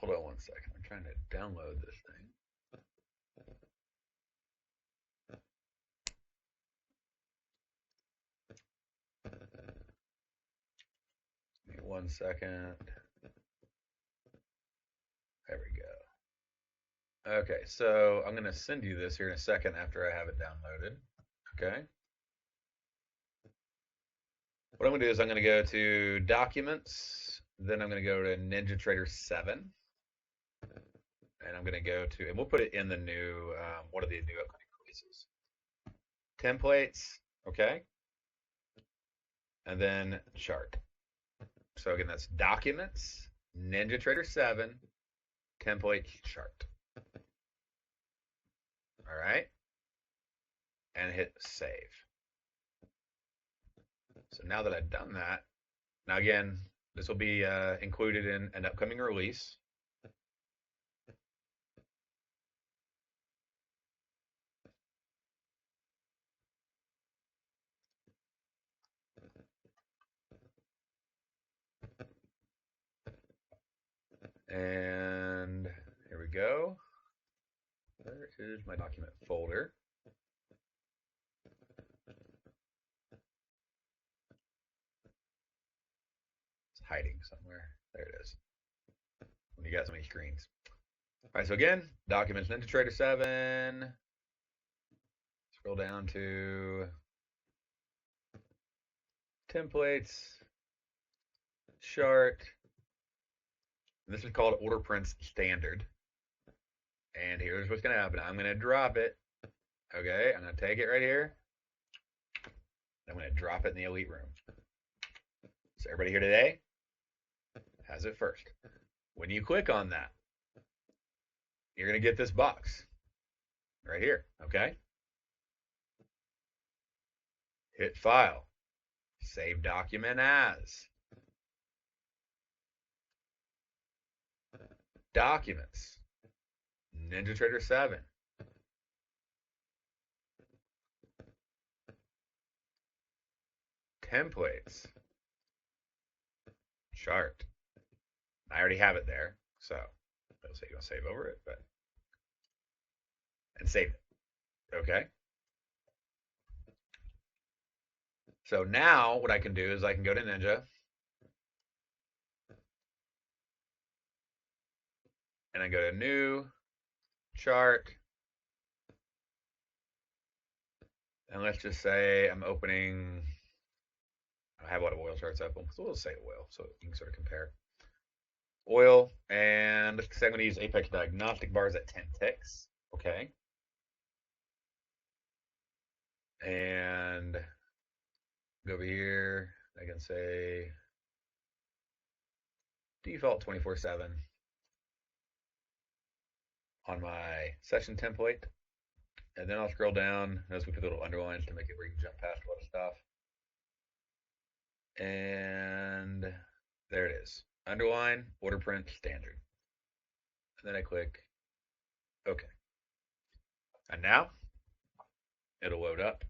hold on one second. I'm trying to download this thing. Give me 1 second. There we go. Okay, so I'm going to send you this here in a second after I have it downloaded. Okay. What I'm going to do is I'm going to go to Documents. Then I'm going to go to NinjaTrader 7. And I'm going to go to, and we'll put it in the new, one of the new upcoming releases. Templates, okay. And then chart. So again, that's Documents, NinjaTrader 7, Template, Chart. All right. And hit save. So now that I've done that, now again, this will be included in an upcoming release. And here we go. Where is my document folder? It's hiding somewhere. There it is. When you got so many screens. All right, so again, Documents, NinjaTrader 7. Scroll down to Templates, Chart. This is called Order Prints Standard. And here's what's going to happen. I'm going to drop it. Okay, I'm going to take it right here. I'm going to drop it in the Elite Room. So everybody here today has it first. When you click on that, you're going to get this box right here. Okay. Hit File. Save Document As. Documents. NinjaTrader 7. Templates. Chart. I already have it there, so it'll say you're gonna save over it, but and save it. Okay. So now what I can do is I can go to Ninja and I go to New Chart, and let's just say I'm opening. I have a lot of oil charts open, so we'll say oil, so you can sort of compare. Oil, and let's say I'm going to use Apex diagnostic bars at 10 ticks. Okay. And go over here. I can say default 24/7 on my session template. And then I'll scroll down as we put little underlines to make it where you can jump past a lot of stuff. And there it is. Underline, order print, standard. And then I click OK. And now it'll load up.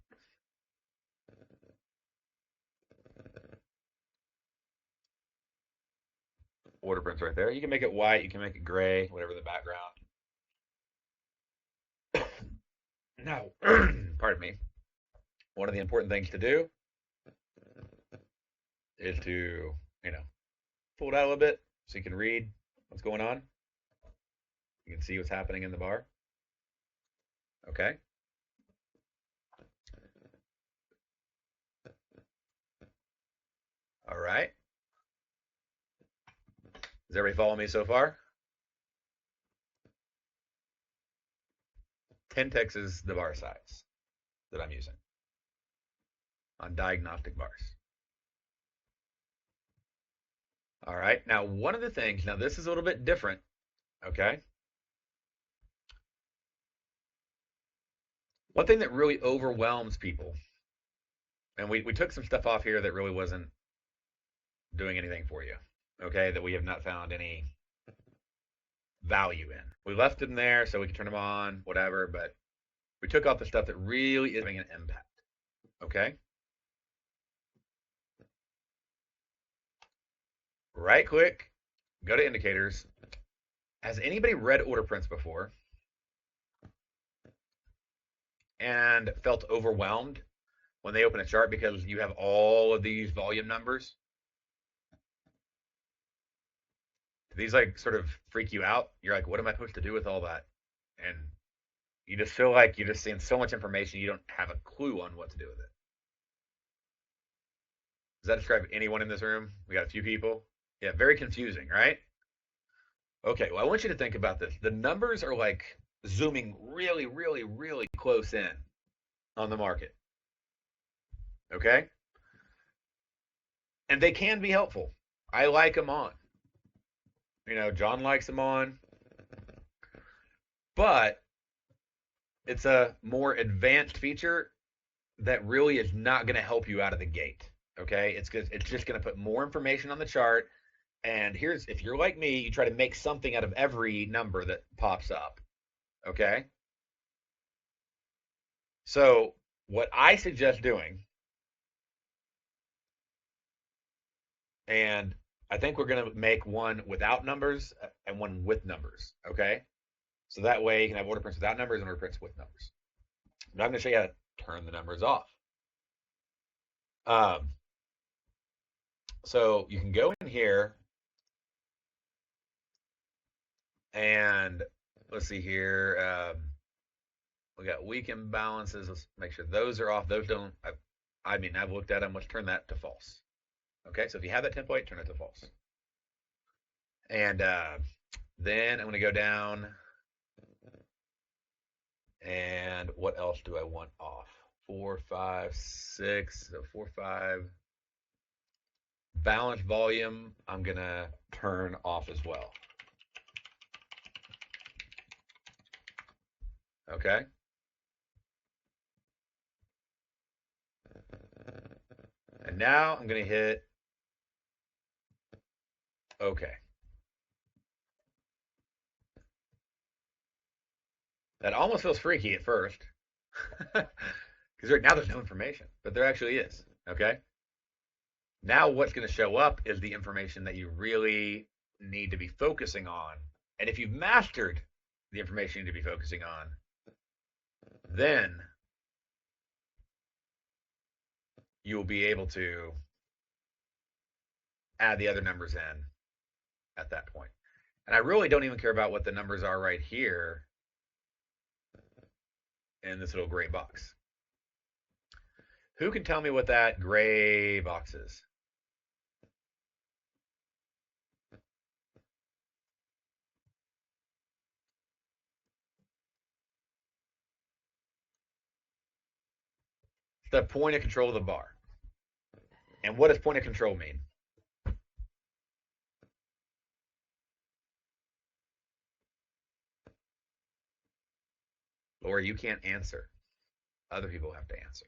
Order prints right there. You can make it white, you can make it gray, whatever the background. Now, pardon me. One of the important things to do is to, pull it out a little bit so you can read what's going on. You can see what's happening in the bar. Okay. All right. Does everybody follow me so far? 10 ticks is the bar size that I'm using on diagnostic bars. All right. Now, one of the things, now this is a little bit different. Okay. One thing that really overwhelms people, and we took some stuff off here that really wasn't doing anything for you. Okay. That we have not found any value in. We left them there so we could turn them on, whatever, but we took off the stuff that really is having an impact. Okay. Right click, go to indicators, Has anybody read order prints before and felt overwhelmed when they open a chart because you have all of these volume numbers? Do these like sort of freak you out? You're like, what am I supposed to do with all that? And you just feel like you're just seeing so much information you don't have a clue on what to do with it. Does that describe anyone in this room? We got a few people. Yeah, very confusing, right? Okay, well, I want you to think about this. The numbers are like zooming really, really, really close in on the market. Okay? And they can be helpful. I like them on. You know, John likes them on. But it's a more advanced feature that really is not going to help you out of the gate. Okay? It's just going to put more information on the chart. And here's, if you're like me, you try to make something out of every number that pops up. Okay? So, what I suggest doing, and I think we're going to make one without numbers and one with numbers. Okay? So that way you can have order prints without numbers and order prints with numbers. But I'm going to show you how to turn the numbers off. Um, so you can go in here and let's see here. We got weak imbalances. Let's make sure those are off. Those don't, I mean, I've looked at them. Let's turn that to false. Okay, so if you have that template, turn it to false. And then I'm going to go down. And what else do I want off? 4, 5, 6. So 4, 5. Balance volume, I'm going to turn off as well. Okay. And now I'm going to hit OK. That almost feels freaky at first. Because right now there's no information, but there actually is. Okay. Now what's going to show up is the information that you really need to be focusing on. And if you've mastered the information you need to be focusing on, then you will be able to add the other numbers in at that point. And I really don't even care about what the numbers are right here in this little gray box. Who can tell me what that gray box is? It's the point of control of the bar. And what does point of control mean? Laura, you can't answer. Other people have to answer.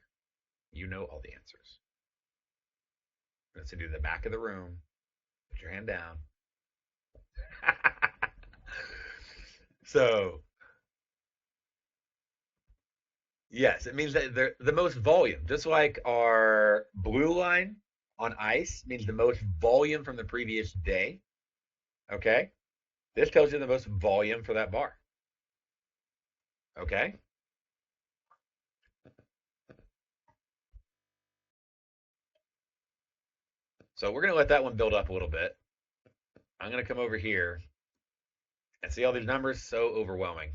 You know all the answers. Let's do the back of the room. Put your hand down. So, yes, it means that the most volume, just like our blue line on ice means the most volume from the previous day. Okay? This tells you the most volume for that bar. Okay? So we're going to let that one build up a little bit. I'm going to come over here and see all these numbers, so overwhelming.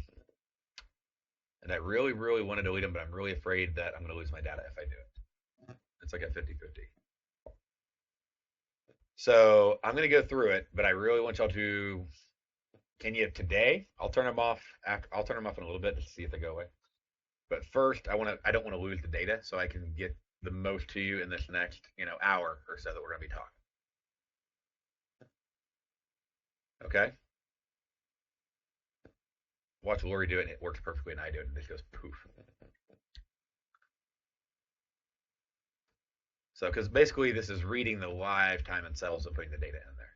And I really, really want to delete them, but I'm really afraid that I'm going to lose my data if I do it. It's like a 50-50. So I'm going to go through it, but I really want y'all to, can you today? I'll turn them off I'll turn them off in a little bit to see if they go away. But first, I don't want to lose the data, so I can get the most to you in this next, hour or so that we're going to be talking. Okay? Watch Lori do it, and it works perfectly, and I do it, and it just goes poof. So, because basically this is reading the live time and settles and putting the data in there.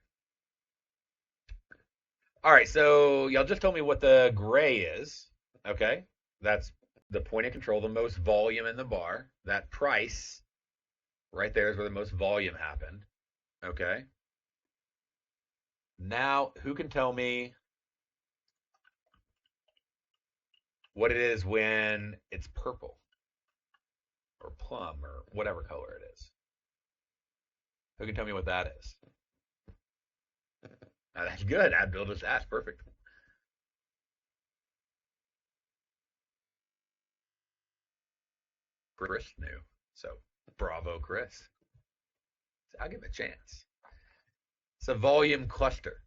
All right, so y'all just told me what the gray is. Okay, that's the point of control, the most volume in the bar. That price right there is where the most volume happened. Okay. Now, who can tell me what it is when it's purple or plum or whatever color it is. Who can tell me what that is? That's good. Abdul just asked. Perfect. Chris knew. So bravo, Chris. I'll give him a chance. It's a volume cluster.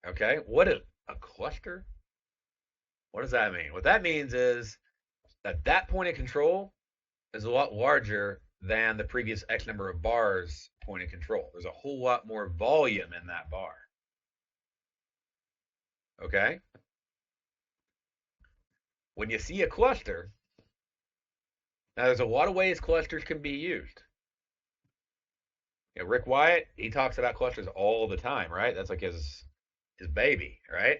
Okay. What is a cluster? What does that mean? What that means is that point of control is a lot larger than the previous X number of bars point of control. There's a whole lot more volume in that bar. Okay? When you see a cluster, now there's a lot of ways clusters can be used. You know, Rick Wyatt, he talks about clusters all the time, right? That's like his baby, right?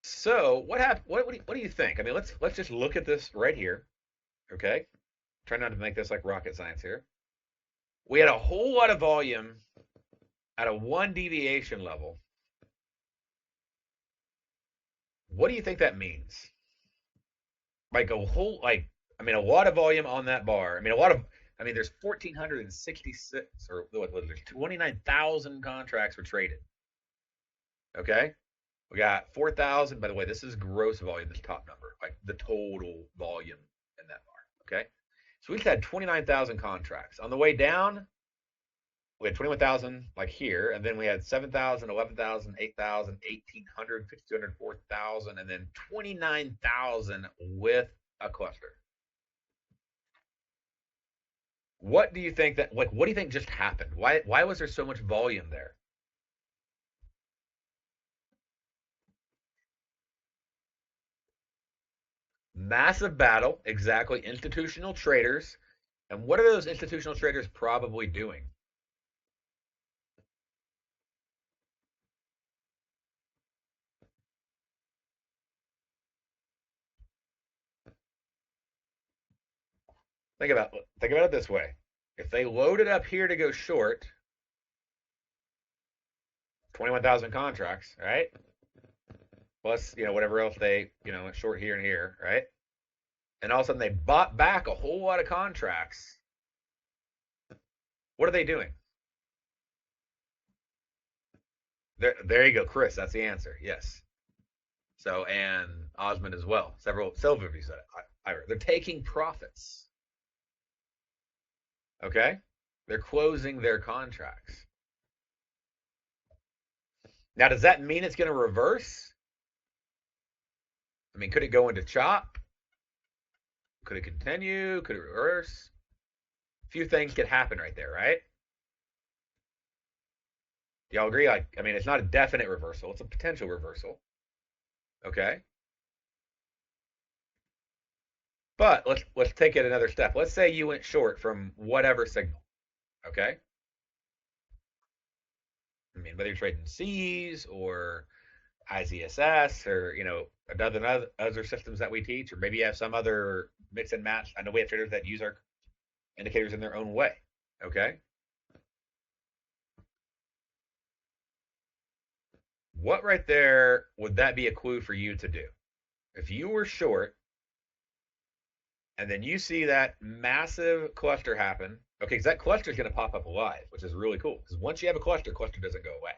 So what happened? What do you think? I mean, let's just look at this right here, okay? Try not to make this like rocket science here. We had a whole lot of volume at a 1 deviation level. What do you think that means? Like a whole, like, I mean, a lot of volume on that bar. I mean, there's 1,466 or what was there? 29,000 contracts were traded. Okay. We got 4,000. By the way, this is gross volume, this top number, like the total volume in that bar. Okay. So we just had 29,000 contracts. On the way down, we had 21,000 like here, and then we had 7,000, 11,000, 8,000, 1,800, 5,200, 4,000, and then 29,000 with a cluster. What do you think that, like, what do you think just happened? Why was there so much volume there? Massive battle, exactly. Institutional traders. And what are those institutional traders probably doing? Think about think about it this way. If they loaded up here to go short, 21,000 contracts, right? Plus, whatever else they, short here and here, right? And all of a sudden they bought back a whole lot of contracts. What are they doing? There you go, Chris. That's the answer. Yes. So, and Osmond as well. Several of you said it. They're taking profits. Okay? They're closing their contracts. Now, does that mean it's going to reverse? I mean, could it go into chop? Could it continue? Could it reverse? A few things could happen right there, right? Y'all agree? Like, I mean, it's not a definite reversal, it's a potential reversal. Okay? But let's take it another step. Let's say you went short from whatever signal. Okay? I mean, whether you're trading C's or IZSS or a dozen other systems that we teach, or maybe you have some other mix and match. I know we have traders that use our indicators in their own way. Okay. What right there would that be a clue for you to do? If you were short and then you see that massive cluster happen, okay, because that cluster is going to pop up live, which is really cool. Because once you have a cluster doesn't go away.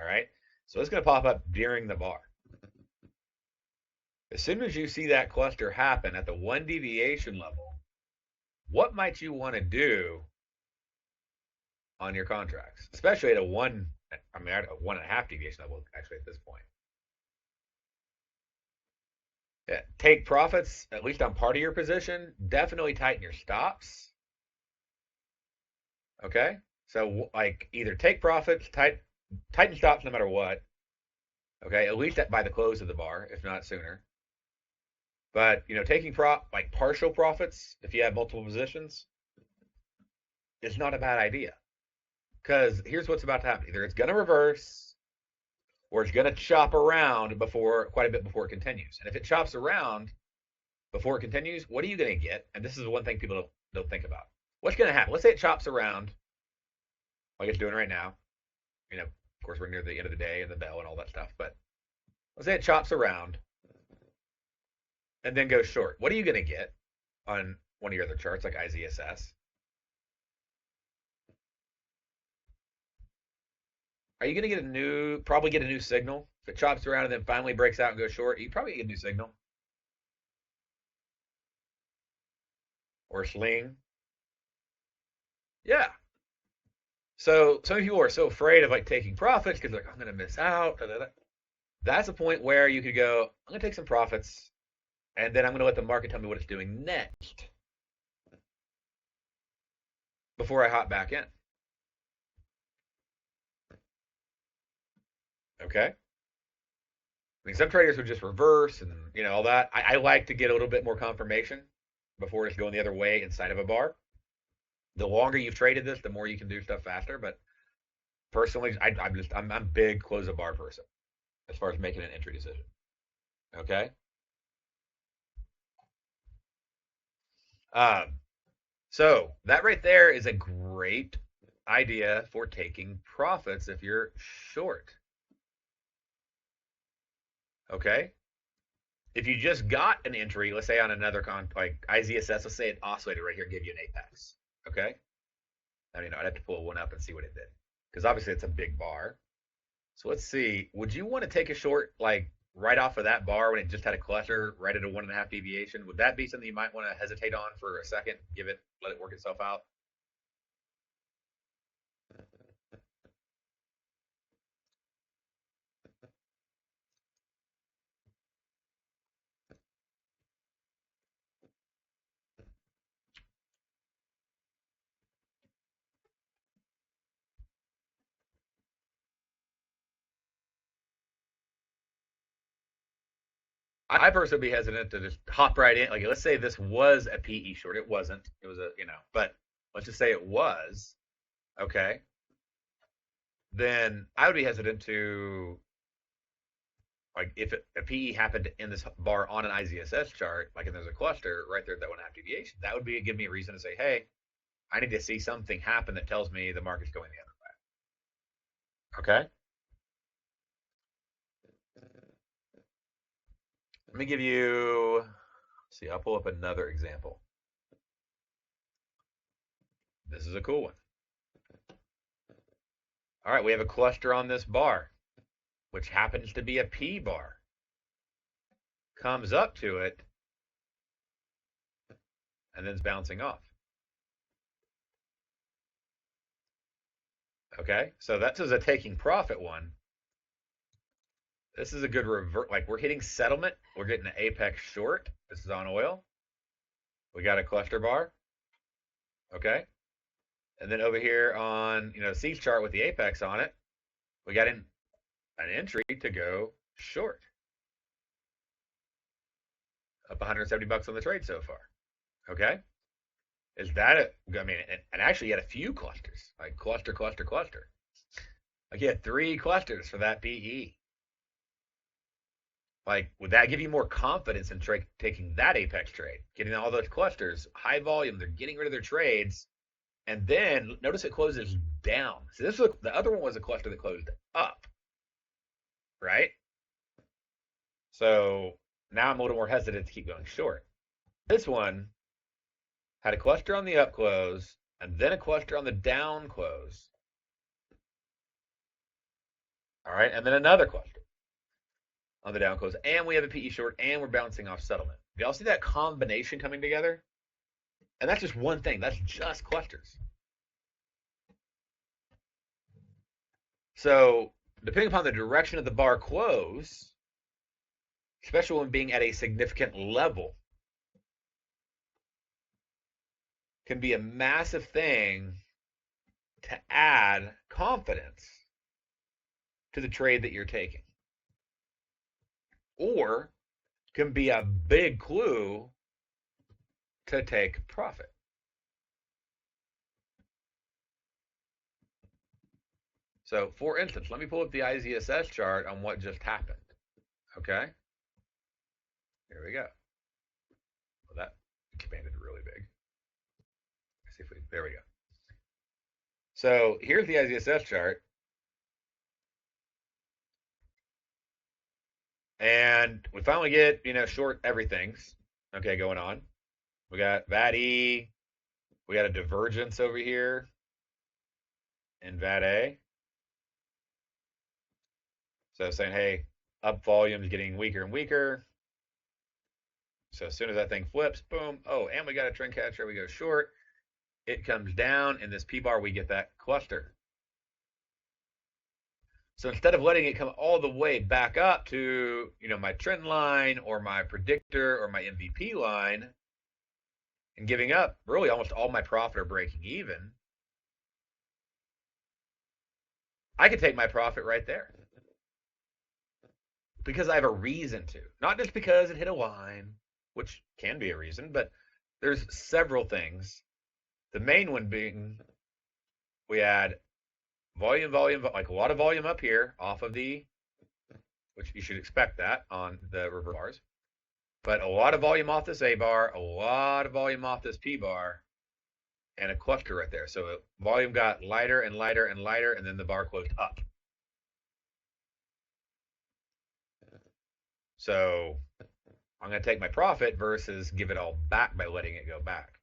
All right. So it's going to pop up during the bar. As soon as you see that cluster happen at the 1 deviation level, what might you want to do on your contracts, especially at a 1.5 deviation level, actually, at this point? Yeah, take profits, at least on part of your position. Definitely tighten your stops. Okay? So, like, either take profits, tighten stops no matter what. Okay? At least by the close of the bar, if not sooner. But, taking like partial profits, if you have multiple positions, is not a bad idea. Because here's what's about to happen. Either it's going to reverse or it's going to chop around quite a bit before it continues. And if it chops around before it continues, what are you going to get? And this is one thing people don't think about. What's going to happen? Let's say it chops around like it's doing right now. Of course, we're near the end of the day and the bell and all that stuff. But let's say it chops around and then goes short. What are you going to get on one of your other charts, like IZSS? Are you going to get probably get a new signal? If it chops around and then finally breaks out and goes short, you probably get a new signal. Or sling. Yeah. So some people are so afraid of like taking profits because like I'm going to miss out. Da, da, da. That's a point where you could go, I'm going to take some profits and then I'm going to let the market tell me what it's doing next before I hop back in. Okay. I mean, some traders would just reverse and all that. I like to get a little bit more confirmation before it's going the other way inside of a bar. The longer you've traded this, the more you can do stuff faster. But personally, I'm a big close a bar person as far as making an entry decision. Okay. Um, so that right there is a great idea for taking profits if you're short. Okay. If you just got an entry, let's say on another like IZSS, let's say it oscillated right here, give you an apex. Okay. I mean, I'd have to pull one up and see what it did because obviously it's a big bar. So let's see. Would you want to take a short like right off of that bar when it just had a cluster right at a 1.5 deviation? Would that be something you might want to hesitate on for a second? Let it work itself out. I personally be hesitant to just hop right in. Like, let's say this was a PE short. It wasn't. It was but let's just say it was. Okay. Then I would be hesitant to, like, if a PE happened in this bar on an IZSS chart, like, and there's a cluster right there at that 1.5 deviation, that would give me a reason to say, hey, I need to see something happen that tells me the market's going the other way. Okay. Let me give you, see, I'll pull up another example. This is a cool one. All right, we have a cluster on this bar, which happens to be a P bar. Comes up to it, and then it's bouncing off. Okay, so that is a taking profit one. This is a good revert. Like, we're hitting settlement. We're getting an apex short. This is on oil. We got a cluster bar. Okay. And then over here on, C's chart with the apex on it, we got an entry to go short. Up 170 bucks on the trade so far. Okay. Is that it? I mean, and actually you had a few clusters, like cluster, cluster, cluster. Like you had 3 clusters for that PE. Like, would that give you more confidence in taking that apex trade? Getting all those clusters, high volume, they're getting rid of their trades. And then notice it closes down. So the other one was a cluster that closed up, right? So now I'm a little more hesitant to keep going short. This one had a cluster on the up close and then a cluster on the down close. All right, and then another cluster on the down close, and we have a PE short, and we're bouncing off settlement. Do y'all see that combination coming together? And that's just one thing. That's just clusters. So depending upon the direction of the bar close, especially when being at a significant level, can be a massive thing to add confidence to the trade that you're taking. Or can be a big clue to take profit. So, for instance, let me pull up the IZSS chart on what just happened. Okay? Here we go. Well, that expanded really big. Let's see if there we go. So here's the IZSS chart. And we finally get, short everything's okay going on. We got VAT-E. We got a divergence over here in VAT-A. So saying, hey, up volume is getting weaker and weaker. So as soon as that thing flips, boom, oh, and we got a trend catcher, we go short. It comes down, in this P-bar, we get that cluster. So instead of letting it come all the way back up to, my trend line or my predictor or my MVP line and giving up really almost all my profit or breaking even, I could take my profit right there because I have a reason to, not just because it hit a line, which can be a reason, but there's several things. The main one being we had volume, like a lot of volume up here off of the, which you should expect that on the reverse bars, but a lot of volume off this A bar, a lot of volume off this P bar, and a cluster right there. So volume got lighter and lighter and lighter, and then the bar closed up. So I'm going to take my profit versus give it all back by letting it go back.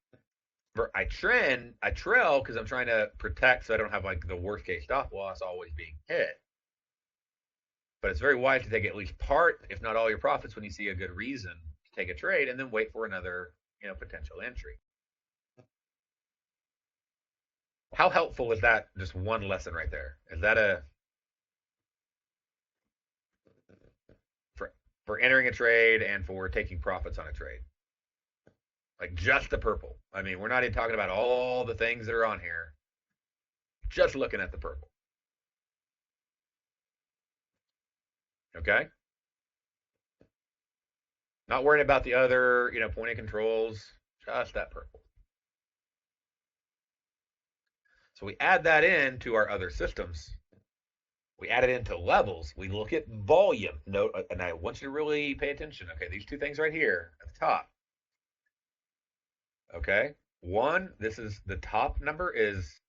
I trail because I'm trying to protect so I don't have like the worst case stop loss always being hit. But it's very wise to take at least part, if not all your profits when you see a good reason to take a trade and then wait for another, potential entry. How helpful is that just one lesson right there? Is that for entering a trade and for taking profits on a trade? Like just the purple. I mean, we're not even talking about all the things that are on here. Just looking at the purple. Okay? Not worrying about the other, point of controls, just that purple. So we add that in to our other systems. We add it into levels. We look at volume. Note, and I want you to really pay attention. Okay, these two things right here at the top. Okay, one, this is the top number is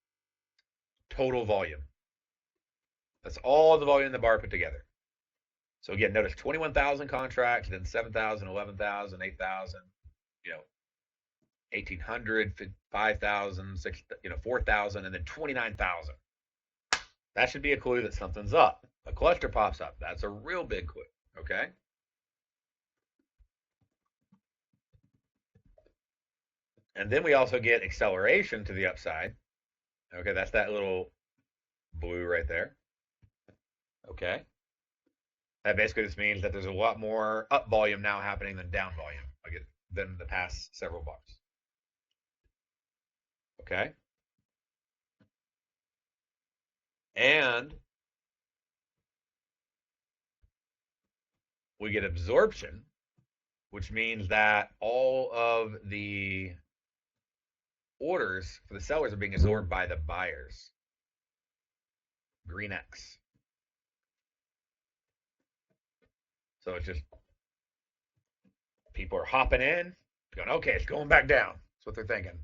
total volume. That's all the volume in the bar put together. So again, notice 21,000 contracts, then 7,000, 11,000, 8,000, 1,800, 5,000, 4,000, and then 29,000. That should be a clue that something's up. A cluster pops up. That's a real big clue. Okay. And then we also get acceleration to the upside. Okay, that's that little blue right there. Okay. That basically just means that there's a lot more up volume now happening than down volume than the past several bars. Okay. And we get absorption, which means that all of the orders for the sellers are being absorbed by the buyers. Green X. So it's just people are hopping in, going, okay, it's going back down. That's what they're thinking.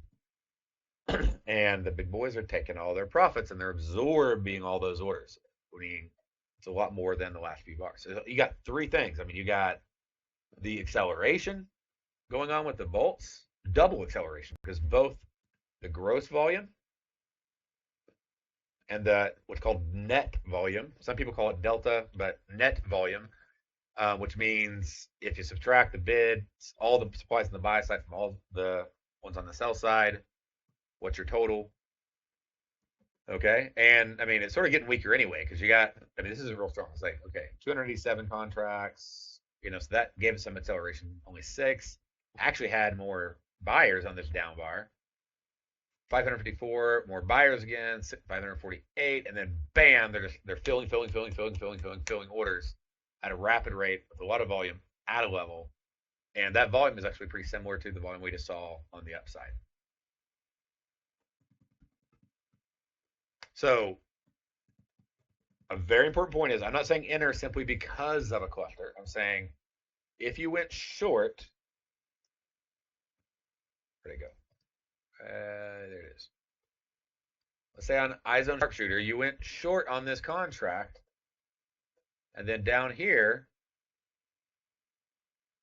And the big boys are taking all their profits and they're absorbing all those orders. I mean, it's a lot more than the last few bars. So you got three things. I mean, you got the acceleration going on with the bolts, double acceleration, because both the gross volume and the what's called net volume. Some people call it delta, but net volume, which means if you subtract the bids, all the supplies on the buy side from all the ones on the sell side, what's your total? Okay, and I mean it's sort of getting weaker anyway because you got. I mean this is a real strong. It's like okay, 287 contracts. So that gave us some acceleration. Only 6. Actually had more buyers on this down bar. 554 more buyers again. 548, and then bam, they're filling orders at a rapid rate with a lot of volume at a level, and that volume is actually pretty similar to the volume we just saw on the upside. So a very important point is I'm not saying enter simply because of a cluster. I'm saying if you went short, where'd it go? There it is. Let's say on iZone sharpshooter, you went short on this contract, and then down here,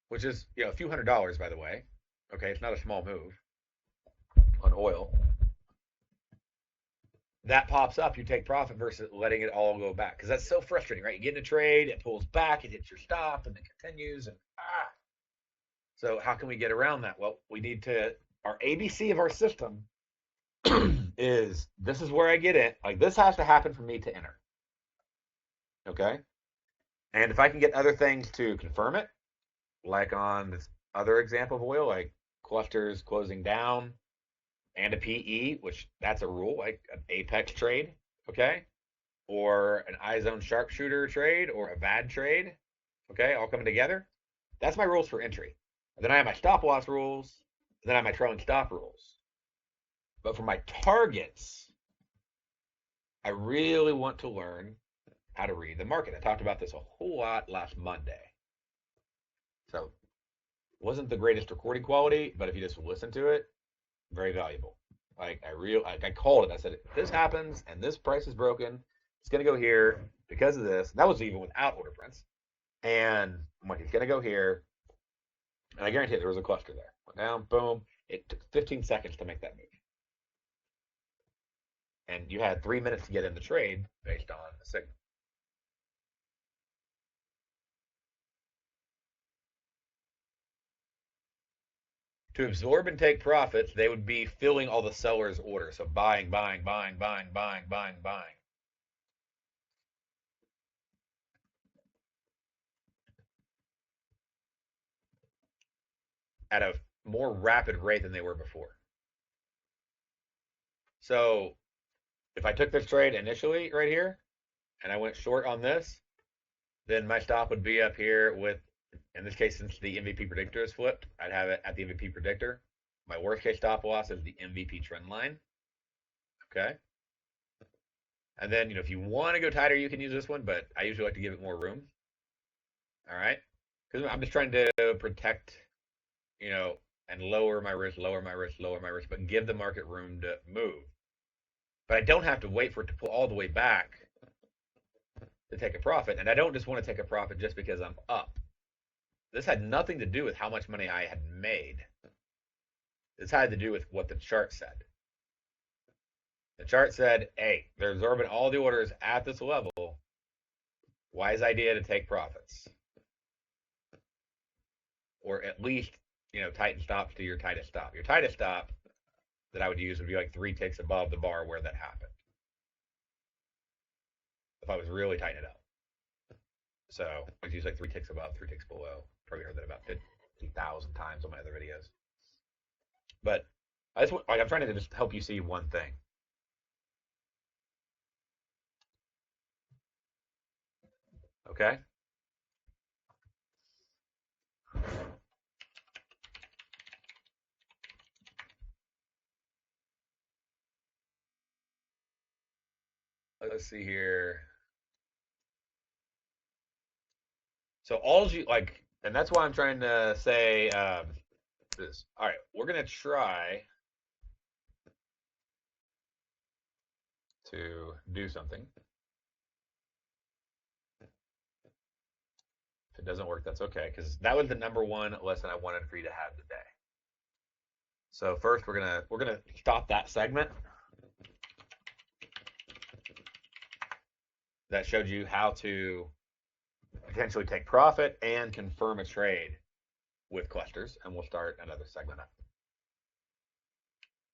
which is a few $100s, by the way. Okay, it's not a small move on oil. That pops up, you take profit versus letting it all go back, because that's so frustrating, right? You get in a trade, it pulls back, it hits your stop, and it continues, and So how can we get around that? Well, we need to. Our ABC of our system is this is where I get in. Like this has to happen for me to enter. Okay, and if I can get other things to confirm it, like on this other example of oil, like clusters closing down and a PE, which that's a rule, like an apex trade, okay, or an iZone sharpshooter trade or a VAD trade, okay, all coming together. That's my rules for entry. And then I have my stop loss rules. And then I have my trailing stop rules. But for my targets, I really want to learn how to read the market. I talked about this a whole lot last Monday. So it wasn't the greatest recording quality, but if you just listen to it, very valuable. Like I called it. I said, if this happens and this price is broken, it's gonna go here because of this. And that was even without order prints. And I'm like, it's gonna go here. And I guarantee there was a cluster there. Went down, boom. It took 15 seconds to make that move. And you had 3 minutes to get in the trade based on the signal. To absorb and take profits, they would be filling all the seller's orders. So buying, buying, buying, buying, buying, buying, buying. At a more rapid rate than they were before. So if I took this trade initially right here and I went short on this, then my stop would be up here with, in this case, since the MVP predictor is flipped, I'd have it at the MVP predictor. My worst case stop loss is the MVP trend line. Okay. And then, if you want to go tighter, you can use this one, but I usually like to give it more room. All right. Because I'm just trying to protect, and lower my risk, lower my risk, lower my risk, but give the market room to move. But I don't have to wait for it to pull all the way back to take a profit. And I don't just want to take a profit just because I'm up. This had nothing to do with how much money I had made. This had to do with what the chart said. The chart said, hey, they're absorbing all the orders at this level. Wise idea to take profits. Or at least, tighten stops to your tightest stop. Your tightest stop that I would use would be like 3 ticks above the bar where that happened. If I was really tightening it up. So I would use like 3 ticks above, 3 ticks below. Probably heard that about 50,000 times on my other videos. But I'm trying to just help you see one thing. Okay? Let's see here. So all you like, and that's why I'm trying to say this. All right, we're gonna try to do something. If it doesn't work, that's okay, because that was the number one lesson I wanted for you to have today. So first, we're gonna stop that segment that showed you how to potentially take profit and confirm a trade with clusters, and we'll start another segment up.